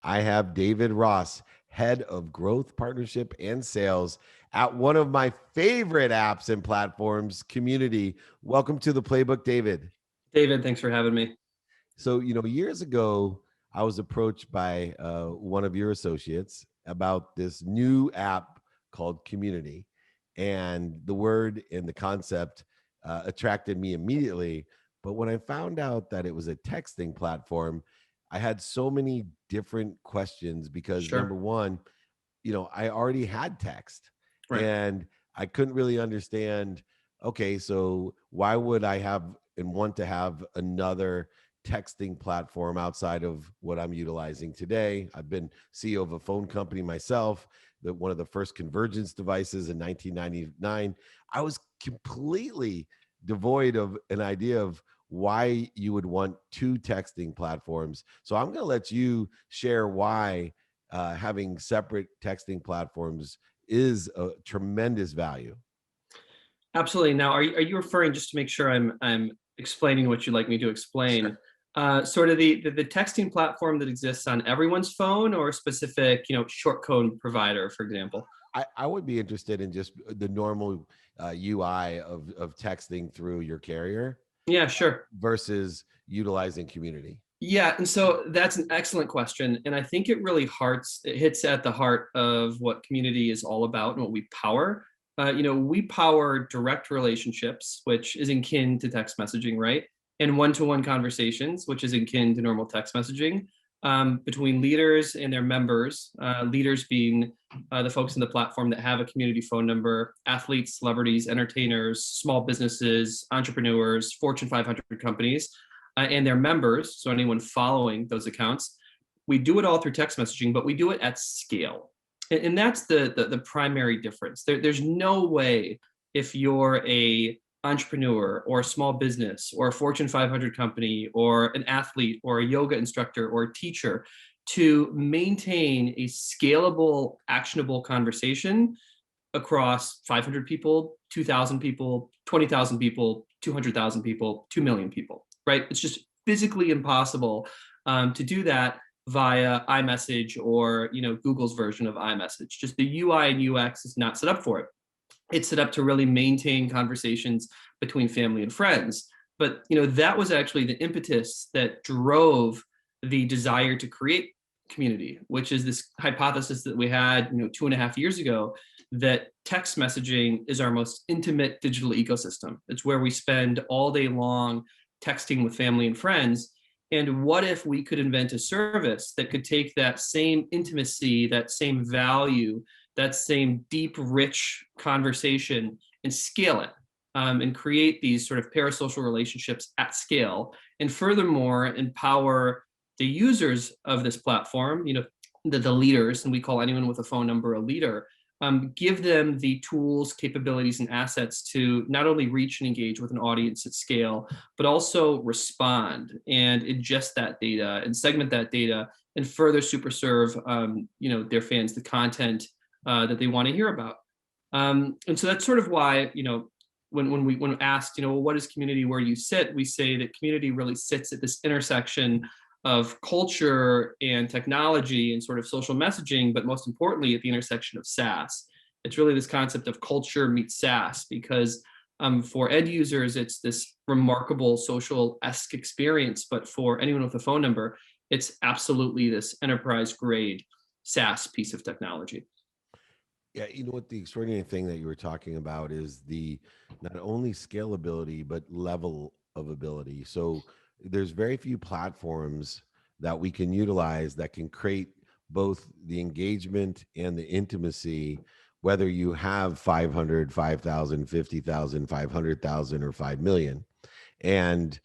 I have David Ross, head of growth, partnership, and sales at one of my favorite apps and platforms, Community. Welcome to the Playbook, David. David, thanks for having me. So, years ago, I was approached by one of your associates about this new app called Community. And the word and the concept attracted me immediately. But when I found out that it was a texting platform, I had so many different questions because number Sure. one, I already had text Right. and I couldn't really understand, okay, so why would I have and want to have another texting platform outside of what I'm utilizing today? I've been CEO of a phone company myself, that one of the first convergence devices in 1999. I was completely devoid of an idea of why you would want two texting platforms. So I'm going to let you share why having separate texting platforms is a tremendous value. Absolutely. Now, are you referring, just to make sure I'm explaining what you'd like me to explain, Sure. sort of the texting platform that exists on everyone's phone, or a specific, short code provider, for example? I would be interested in just the normal UI of texting through your carrier Yeah, sure. versus utilizing community. Yeah, and so that's an excellent question, and I think it hits at the heart of what community is all about and what we power. We power direct relationships, which is akin to text messaging, right? And one-to-one conversations, which is akin to normal text messaging, between leaders and their members. Leaders being the folks in the platform that have a community phone number, athletes, celebrities, entertainers, small businesses, entrepreneurs, Fortune 500 companies, and their members, so anyone following those accounts. We do it all through text messaging, but we do it at scale. And that's the primary difference. There's no way, if you're a entrepreneur or a small business or a Fortune 500 company or an athlete or a yoga instructor or a teacher, to maintain a scalable, actionable conversation across 500 people, 2,000 people, 20,000 people, 200,000 people, 2 million people, right? It's just physically impossible to do that via iMessage or Google's version of iMessage. Just the UI and UX is not set up for it. It's set up to really maintain conversations between family and friends. But that was actually the impetus that drove the desire to create community, which is this hypothesis that we had 2.5 years ago, that text messaging is our most intimate digital ecosystem. It's where we spend all day long texting with family and friends. And what if we could invent a service that could take that same intimacy, that same value, that same deep, rich conversation, and scale it, and create these sort of parasocial relationships at scale, and furthermore empower the users of this platform, the leaders, and we call anyone with a phone number a leader. Give them the tools, capabilities, and assets to not only reach and engage with an audience at scale, but also respond and ingest that data and segment that data and further super serve, their fans the content that they want to hear about. And so that's sort of why, when asked, well, what is community, where you sit, we say that community really sits at this intersection of culture and technology and sort of social messaging, but most importantly, at the intersection of SaaS. It's really this concept of culture meets SaaS, because for end users, it's this remarkable social-esque experience, but for anyone with a phone number, it's absolutely this enterprise grade SaaS piece of technology. Yeah, you know what the extraordinary thing that you were talking about is the not only scalability but level of ability. So there's very few platforms that we can utilize that can create both the engagement and the intimacy, whether you have 500, 5,000, 50,000, 500,000, or 5 million. And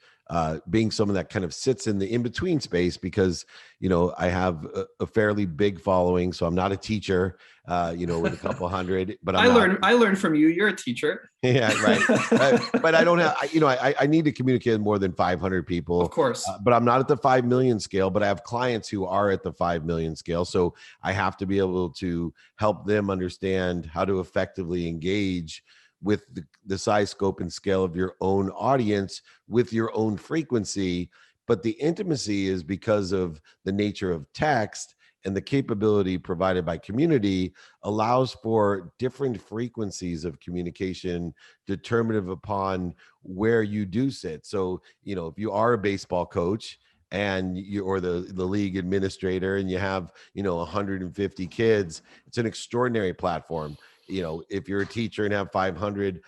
being someone that kind of sits in the in between space, because I have a fairly big following, so I'm not a teacher, with a couple hundred, but I'm I not. learned I learned from you. You're a teacher. Yeah, right. But I don't have, I need to communicate with more than 500 Of people, course. but I'm not at the 5 million scale, but I have clients who are at the 5 million scale. So I have to be able to help them understand how to effectively engage with the size, scope, and scale of your own audience with your own frequency. But the intimacy is because of the nature of text. And the capability provided by community allows for different frequencies of communication determinative upon where you do sit. So, if you are a baseball coach and you or the league administrator and you have 150 kids, it's an extraordinary platform. If you're a teacher and have 500,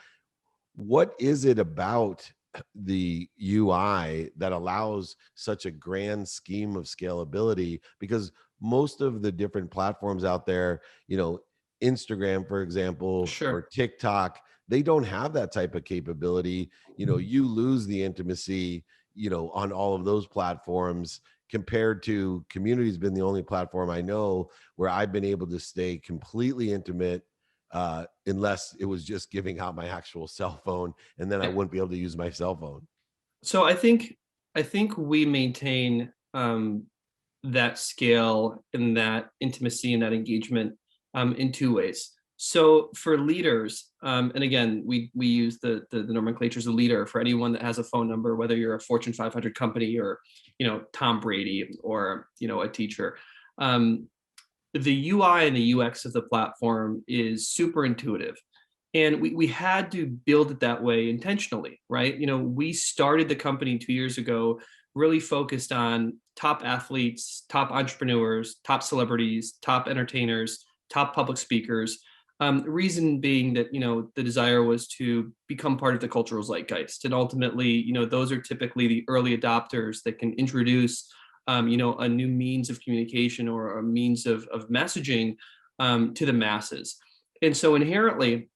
what is it about the UI that allows such a grand scheme of scalability? Because most of the different platforms out there, Instagram, for example, or Sure. TikTok, they don't have that type of capability. You lose the intimacy, on all of those platforms compared to Community's been the only platform I know where I've been able to stay completely intimate, unless it was just giving out my actual cell phone, and then I wouldn't be able to use my cell phone. So I think we maintain that scale and that intimacy and that engagement in two ways. So for leaders, and again, we use the nomenclature as a leader for anyone that has a phone number, whether you're a Fortune 500 company or Tom Brady or a teacher. The UI and the UX of the platform is super intuitive. And we had to build it that way intentionally, right? We started the company 2 years ago, really focused on top athletes, top entrepreneurs, top celebrities, top entertainers, top public speakers. Reason being that the desire was to become part of the cultural zeitgeist, and ultimately, those are typically the early adopters that can introduce, a new means of communication or a means of messaging to the masses. And so inherently,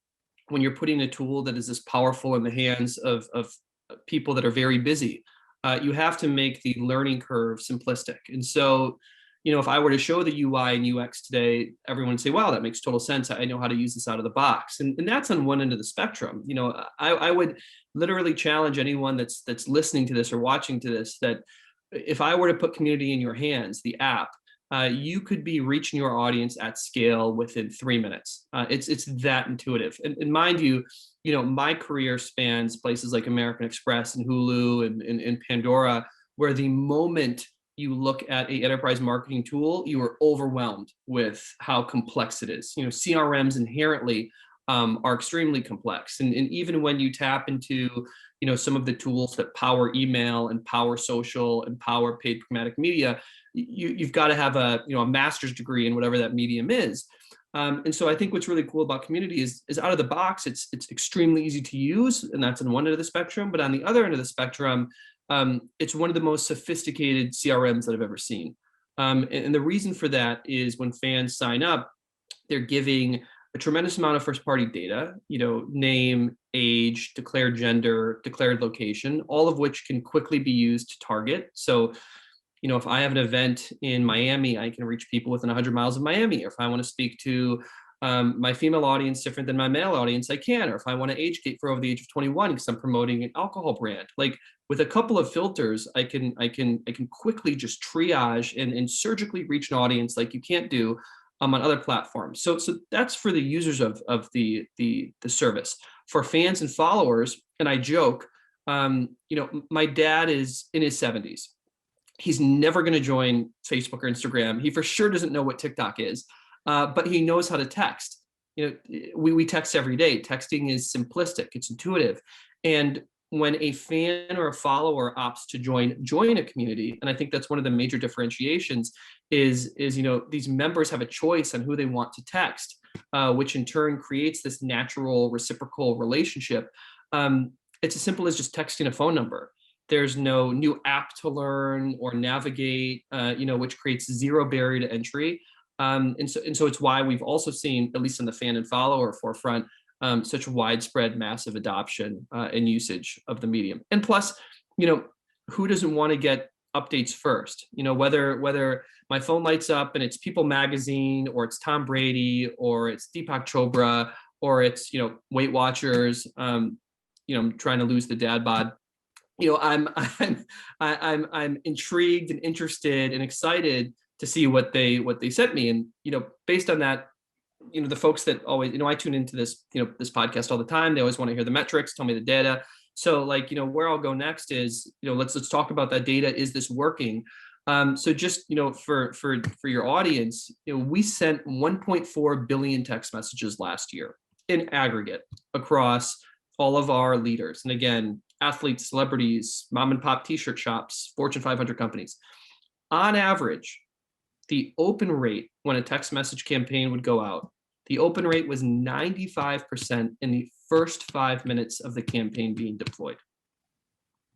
when you're putting a tool that is this powerful in the hands of people that are very busy, you have to make the learning curve simplistic. And so, if I were to show the UI and UX today, everyone would say, wow, that makes total sense. I know how to use this out of the box. And that's on one end of the spectrum. I would literally challenge anyone that's listening to this or watching to this, that if I were to put Community in your hands, the app, you could be reaching your audience at scale within 3 minutes. It's that intuitive. And mind you, my career spans places like American Express and Hulu and Pandora, where the moment you look at a enterprise marketing tool, you are overwhelmed with how complex it is. CRMs inherently are extremely complex. And even when you tap into some of the tools that power email and power social and power paid programmatic media, you've got to have a master's degree in whatever that medium is. And so I think what's really cool about Community is out of the box, it's extremely easy to use, and that's on one end of the spectrum. But on the other end of the spectrum, it's one of the most sophisticated CRMs that I've ever seen. And the reason for that is when fans sign up, they're giving a tremendous amount of first party data, name, age, declared gender, declared location, all of which can quickly be used to target. So, if I have an event in Miami, I can reach people within 100 miles of Miami. Or if I want to speak to my female audience different than my male audience, I can. Or if I want to age gate for over the age of 21 because I'm promoting an alcohol brand, like with a couple of filters, I can quickly just triage and surgically reach an audience like you can't do on other platforms. So that's for the users of the service. For fans and followers, and I joke, my dad is in his 70s. He's never going to join Facebook or Instagram. He for sure doesn't know what TikTok is, but he knows how to text. We text every day. Texting is simplistic. It's intuitive. And when a fan or a follower opts to join a community, and I think that's one of the major differentiations, is these members have a choice on who they want to text, which in turn creates this natural reciprocal relationship. It's as simple as just texting a phone number. There's no new app to learn or navigate, which creates zero barrier to entry. And so it's why we've also seen, at least in the fan and follower forefront, such widespread massive adoption and usage of the medium. And plus, who doesn't want to get updates first? Whether my phone lights up and it's People Magazine or it's Tom Brady or it's Deepak Chopra or it's Weight Watchers, I'm trying to lose the dad bod. I'm intrigued and interested and excited to see what they sent me. And based on that, the folks that always, I tune into this this podcast all the time. They always want to hear the metrics, tell me the data. So where I'll go next is let's talk about that data. Is this working? So just, for your audience, we sent 1.4 billion text messages last year in aggregate across all of our leaders. And again, athletes, celebrities, mom and pop t-shirt shops, Fortune 500 companies. On average, the open rate when a text message campaign would go out, the open rate was 95% in the first 5 minutes of the campaign being deployed.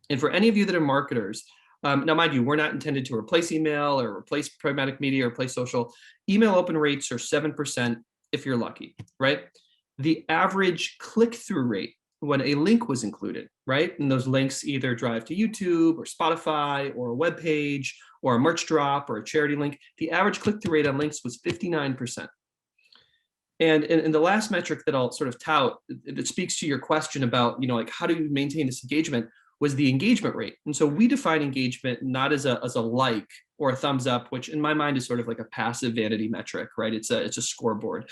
And for any of you that are marketers, now mind you, we're not intended to replace email or replace programmatic media or replace social. Email open rates are 7% if you're lucky, right? The average click-through rate when a link was included, right? And those links either drive to YouTube or Spotify or a web page or a merch drop or a charity link. The average click-through rate on links was 59%. And the last metric that I'll sort of tout that speaks to your question about, like how do you maintain this engagement, was the engagement rate. And so we define engagement not as a like or a thumbs up, which in my mind is sort of like a passive vanity metric, right? It's a scoreboard.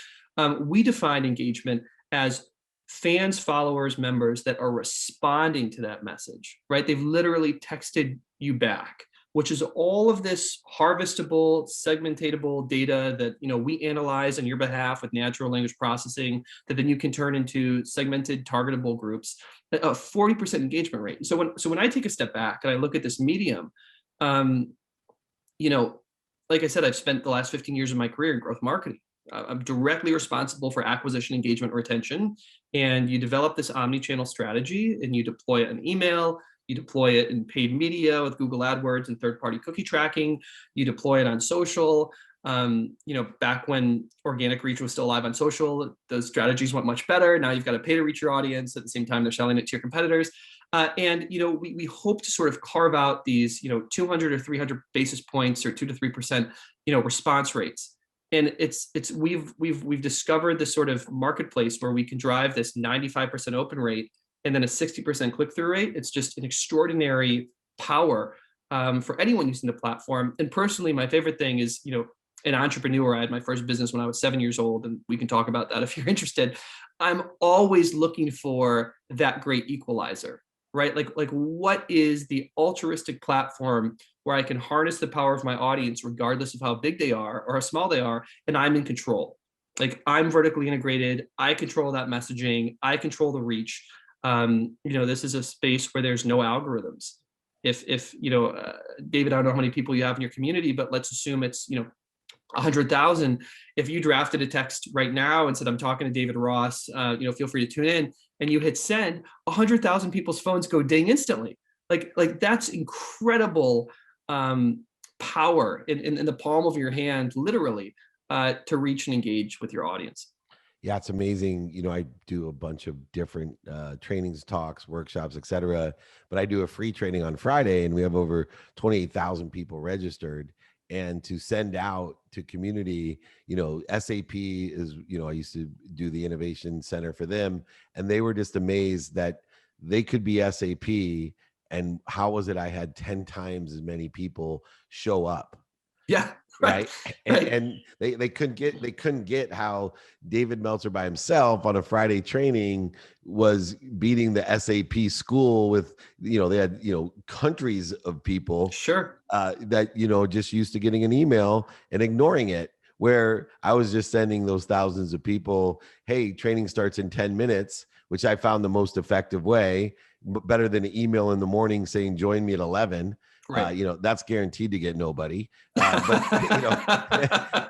We define engagement as fans, followers, members that are responding to that message, right? They've literally texted you back, which is all of this harvestable, segmentatable data that we analyze on your behalf with natural language processing that then you can turn into segmented, targetable groups. A 40% engagement rate. So when I take a step back and I look at this medium, like I said, I've spent the last 15 years of my career in growth marketing. I'm directly responsible for acquisition, engagement, retention. And you develop this omni-channel strategy and you deploy it in email, you deploy it in paid media with Google AdWords and third-party cookie tracking, you deploy it on social. Back when organic reach was still alive on social, those strategies went much better. Now you've got to pay to reach your audience. At the same time, they're selling it to your competitors. We hope to sort of carve out these, 200 or 300 basis points or 2 to 3%, response rates. And we've discovered this sort of marketplace where we can drive this 95% open rate and then a 60% click-through rate. It's just an extraordinary power for anyone using the platform. And personally, my favorite thing is, an entrepreneur. I had my first business when I was 7 years old, and we can talk about that if you're interested. I'm always looking for that great equalizer, right? Like what is the altruistic platform where I can harness the power of my audience, regardless of how big they are or how small they are, and I'm in control. Like I'm vertically integrated. I control that messaging. I control the reach. This is a space where there's no algorithms. If David, I don't know how many people you have in your community, but let's assume it's 100,000. If you drafted a text right now and said, I'm talking to David Ross, feel free to tune in, and you hit send, 100,000 people's phones go ding instantly. Like that's incredible power in the palm of your hand, literally, to reach and engage with your audience. Yeah, it's amazing. I do a bunch of different trainings, talks, workshops, etc. But I do a free training on Friday, and we have over 28,000 people registered. And to send out to community, SAP is, I used to do the innovation center for them, and they were just amazed that they could be SAP. And how was it I had 10 times as many people show up? Yeah. Right. And they couldn't get how David Meltzer by himself on a Friday training was beating the SAP school with, they had, countries of people Sure. That, just used to getting an email and ignoring it, where I was just sending those thousands of people, hey, training starts in 10 minutes, which I found the most effective way, better than an email in the morning saying, join me at 11. Right. That's guaranteed to get nobody. And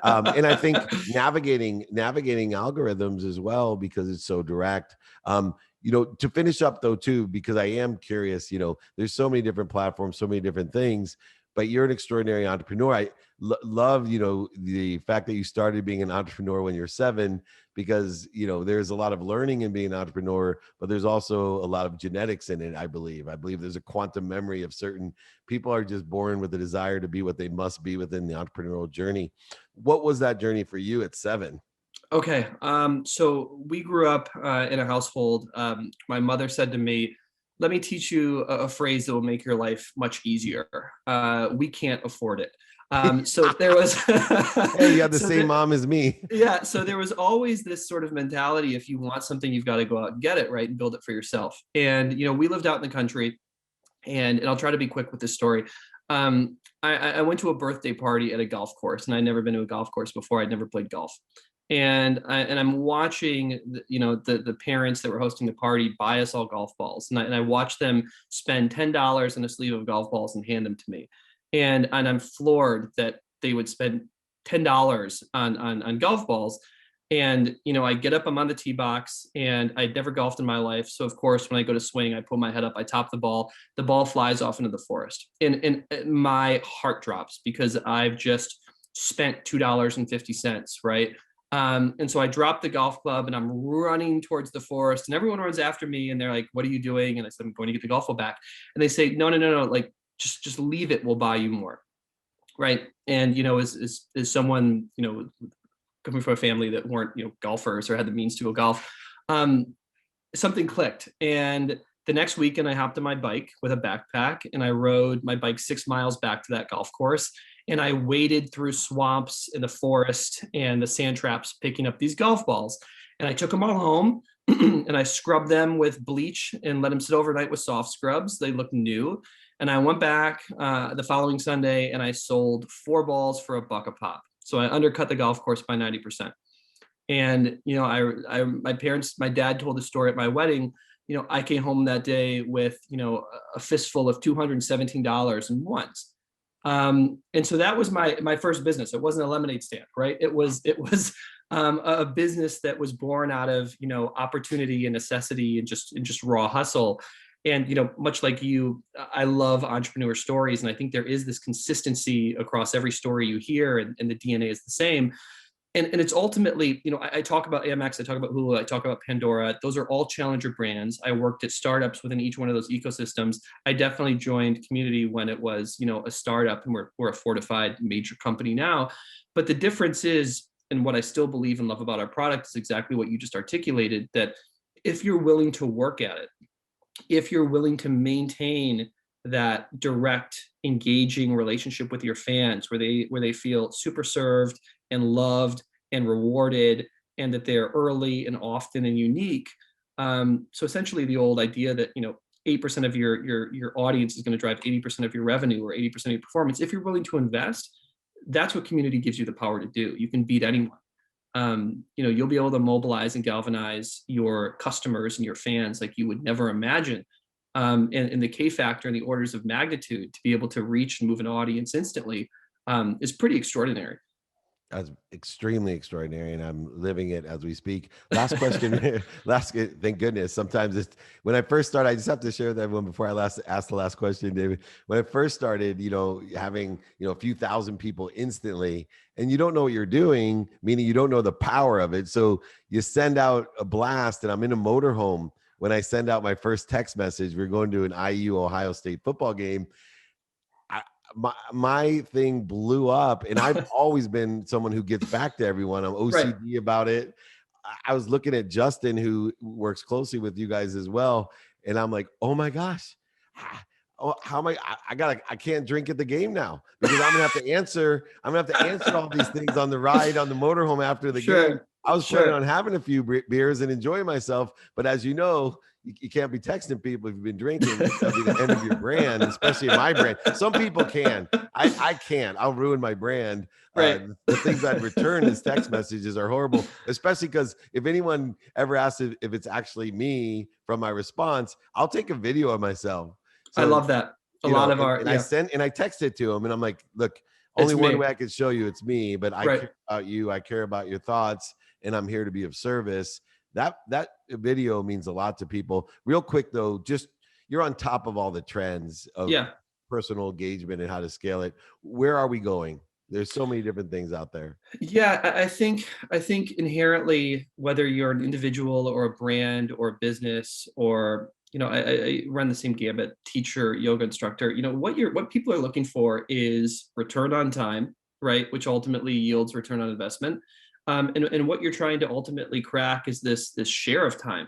I think navigating algorithms as well, because it's so direct. To finish up though, too, because I am curious, there's so many different platforms, so many different things, but you're an extraordinary entrepreneur. I love, the fact that you started being an entrepreneur when you're 7, because, there's a lot of learning in being an entrepreneur, but there's also a lot of genetics in it. I believe there's a quantum memory of certain people are just born with the desire to be what they must be within the entrepreneurial journey. What was that journey for you at 7? Okay. So we grew up in a household. My mother said to me, let me teach you a phrase that will make your life much easier. We can't afford it. So there was, hey, you have the same mom as me. Yeah. So there was always this sort of mentality. If you want something, you've got to go out and get it, right? And build it for yourself. And, we lived out in the country, and I'll try to be quick with this story. I went to a birthday party at a golf course, and I'd never been to a golf course before. I'd never played golf, and I'm watching, the parents that were hosting the party buy us all golf balls, and I watched them spend $10 on a sleeve of golf balls and hand them to me, and I'm floored that they would spend $10 on golf balls. And I get up, I'm on the tee box, and I'd never golfed in my life. So of course, when I go to swing, I pull my head up, I top the ball flies off into the forest, and my heart drops because I've just spent $2.50, right? And so I drop the golf club and I'm running towards the forest, and everyone runs after me, and they're like, "What are you doing?" And I said, "I'm going to get the golf ball back." And they say, "No, no, no, no! Like, just leave it. We'll buy you more." Right? And as someone coming from a family that weren't golfers or had the means to go golf, um, something clicked. And the next weekend, I hopped on my bike with a backpack and I rode my bike 6 miles back to that golf course. And I waded through swamps in the forest and the sand traps, picking up these golf balls. And I took them all home and I scrubbed them with bleach and let them sit overnight with soft scrubs. They looked new. And I went back the following Sunday and I sold 4 balls for $1 a pop. So I undercut the golf course by 90%. And my parents, my dad told the story at my wedding. I came home that day with a fistful of $217 in ones. And so that was my first business. It wasn't a lemonade stand, right? It was a business that was born out of opportunity and necessity and just raw hustle. And much like you, I love entrepreneur stories, and I think there is this consistency across every story you hear, and the DNA is the same. And it's ultimately, I talk about Amex, I talk about Hulu, I talk about Pandora. Those are all challenger brands. I worked at startups within each one of those ecosystems. I definitely joined Community when it was, a startup, and we're a fortified major company now. But the difference is, and what I still believe and love about our product is exactly what you just articulated, that if you're willing to work at it, if you're willing to maintain that direct, engaging relationship with your fans, where they feel super served and loved and rewarded, and that they're early and often and unique. So essentially, the old idea that 8% of your audience is going to drive 80% of your revenue or 80% of your performance. If you're willing to invest, that's what Community gives you the power to do. You can beat anyone. You'll be able to mobilize and galvanize your customers and your fans like you would never imagine. And the K factor and the orders of magnitude to be able to reach and move an audience instantly is pretty extraordinary. That's extremely extraordinary, and I'm living it as we speak. Last question. Thank goodness. Sometimes it's when I first started. I just have to share with everyone before I ask the last question, David. When I first started, having a few thousand people instantly, and you don't know what you're doing, meaning you don't know the power of it. So you send out a blast, and I'm in a motorhome when I send out my first text message. We're going to an IU Ohio State football game. My thing blew up, and I've always been someone who gets back to everyone. I'm Right. OCD about it. I was looking at Justin, who works closely with you guys as well, and I'm like, oh my gosh, how am I can't drink at the game now because I'm gonna have to answer. I'm gonna have to answer all these things on the ride on the motorhome after the game. I was planning on having a few beers and enjoying myself, but as you know, you can't be texting people if you've been drinking. That'll be the end of your brand, especially my brand. Some people can. I can't. I'll ruin my brand. Right. The things I'd return as text messages are horrible, especially because if anyone ever asks if it's actually me from my response, I'll take a video of myself. So, I love that. A lot of our, I text it to him, and I'm like, look, only one way I could show you it's me, but I care about you. I care about your thoughts, and I'm here to be of service. That video means a lot to people. Real quick though, just you're on top of all the trends of personal engagement and how to scale it. Where are we going? There's so many different things out there. Yeah, I think inherently, whether you're an individual or a brand or a business, or I run the same gambit, teacher, yoga instructor. What people are looking for is return on time, right? Which ultimately yields return on investment. And what you're trying to ultimately crack is this share of time.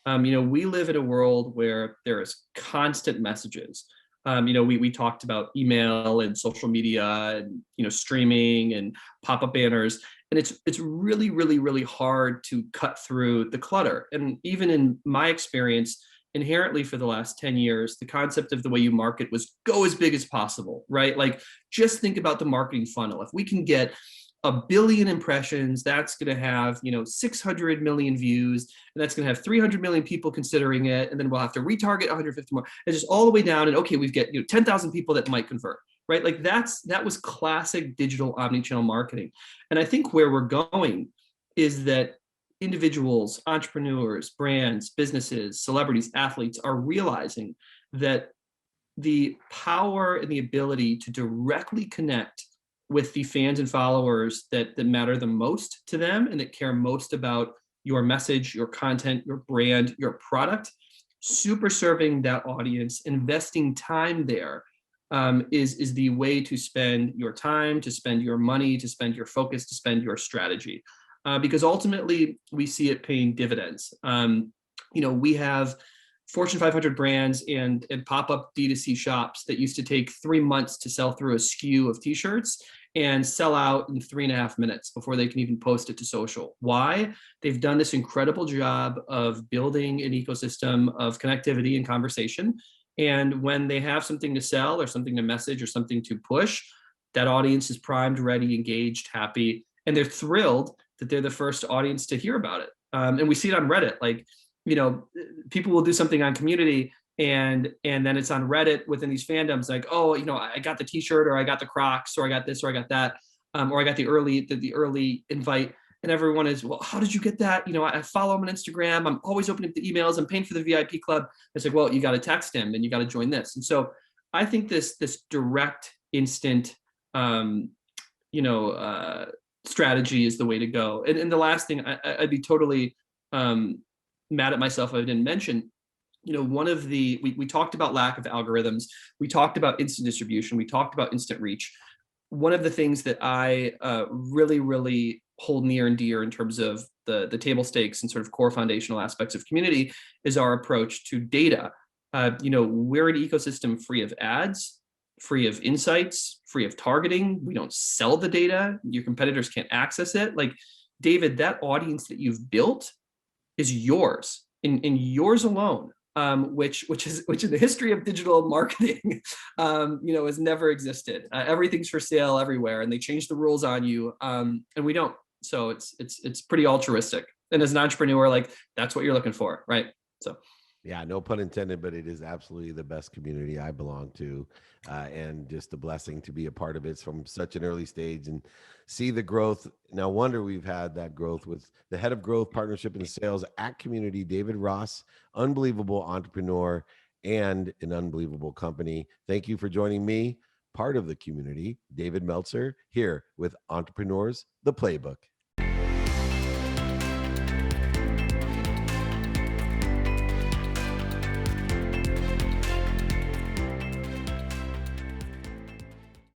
We live in a world where there is constant messages. We talked about email and social media and streaming and pop-up banners, and it's really, really, really hard to cut through the clutter. And even in my experience, inherently for the last 10 years, the concept of the way you market was go as big as possible, right? Like just think about the marketing funnel. If we can get a billion impressions, that's going to have 600 million views, and that's going to have 300 million people considering it, and then we'll have to retarget 150 more. It's just all the way down, and okay, we've got 10,000 people that might convert, right? Like that was classic digital omnichannel marketing. And I think where we're going is that individuals, entrepreneurs, brands, businesses, celebrities, athletes are realizing that the power and the ability to directly connect with the fans and followers that matter the most to them and that care most about your message, your content, your brand, your product, super serving that audience, investing time there, is the way to spend your time, to spend your money, to spend your focus, to spend your strategy. Because ultimately we see it paying dividends. We have Fortune 500 brands and pop-up D2C shops that used to take 3 months to sell through a SKU of t-shirts and sell out in 3.5 minutes before they can even post it to social. Why? They've done this incredible job of building an ecosystem of connectivity and conversation. And when they have something to sell or something to message or something to push, that audience is primed, ready, engaged, happy, and they're thrilled that they're the first audience to hear about it. And we see it on Reddit. Like, people will do something on community and then it's on Reddit within these fandoms, like, oh, I got the t-shirt, or I got the Crocs, or I got this, or I got that, or I got the early invite. And everyone is, well, how did you get that? I follow him on Instagram. I'm always opening the emails. I'm paying for the VIP club. It's like, well, you got to text him and you got to join this. And so I think this direct, instant, strategy is the way to go. And the last thing, I'd be totally mad at myself if I didn't mention, one of we talked about lack of algorithms. We talked about instant distribution. We talked about instant reach. One of the things that I really, really hold near and dear in terms of the table stakes and sort of core foundational aspects of community is our approach to data. We're an ecosystem free of ads, free of insights, free of targeting. We don't sell the data. Your competitors can't access it. Like, David, that audience that you've built is yours and yours alone. Which in the history of digital marketing, has never existed. Everything's for sale everywhere, and they change the rules on you, and we don't. So it's pretty altruistic. And as an entrepreneur, like, that's what you're looking for, right? So. Yeah, no pun intended, but it is absolutely the best community I belong to, and just a blessing to be a part of it from such an early stage and see the growth. No wonder we've had that growth with the head of growth, partnership, and sales at Community, David Ross, unbelievable entrepreneur and an unbelievable company. Thank you for joining me, part of the community, David Meltzer, here with Entrepreneurs, the Playbook.